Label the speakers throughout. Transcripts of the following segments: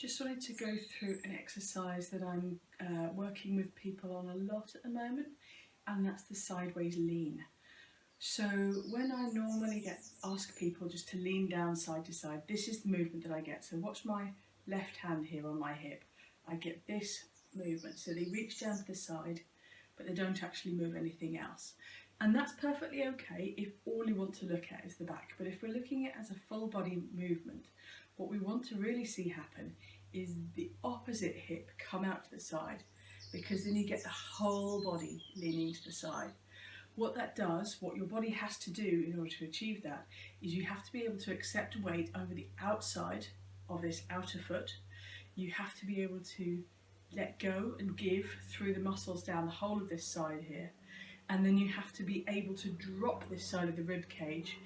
Speaker 1: Just wanted to go through an exercise that I'm working with people on a lot at the moment, and that's the sideways lean. So when I normally ask people just to lean down side to side, this is the movement that I get. So watch my left hand here on my hip. I get this movement. So they reach down to the side, but they don't actually move anything else. And that's perfectly okay if all you want to look at is the back. But if we're looking at it as a full body movement, what we want to really see happen is the opposite hip come out to the side, because then you get the whole body leaning to the side. What that does, what your body has to do in order to achieve that, is you have to be able to accept weight over the outside of this outer foot. You have to be able to let go and give through the muscles down the whole of this side here. And then you have to be able to drop this side of the rib cage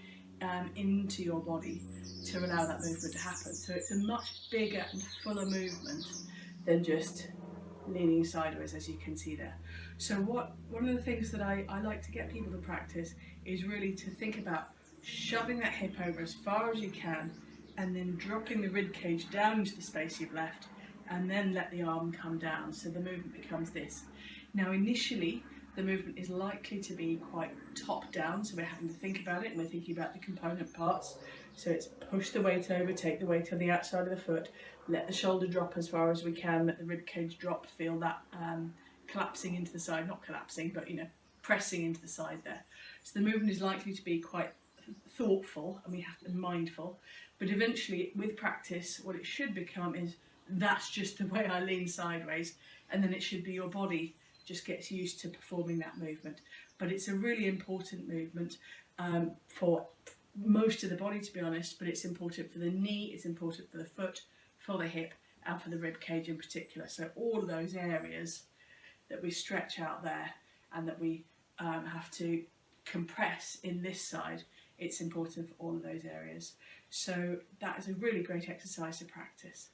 Speaker 1: into your body to allow that movement to happen. So it's a much bigger and fuller movement than just leaning sideways, as you can see there. So one of the things that I like to get people to practice is really to think about shoving that hip over as far as you can, and then dropping the rib cage down into the space you've left, and then let the arm come down, so the movement becomes this. Now initially the movement is likely to be quite top down, so we're having to think about it and we're thinking about the component parts. So it's push the weight over, take the weight on the outside of the foot, let the shoulder drop as far as we can, let the rib cage drop, feel that collapsing into the side, not collapsing, but pressing into the side there. So the movement is likely to be quite thoughtful, and we have to be mindful, but eventually with practice what it should become is that's just the way I lean sideways, and then it should be your body just gets used to performing that movement. But it's a really important movement for most of the body, to be honest, but it's important for the knee, it's important for the foot, for the hip, and for the rib cage in particular. So all of those areas that we stretch out there and that we have to compress in this side, it's important for all of those areas. So that is a really great exercise to practice.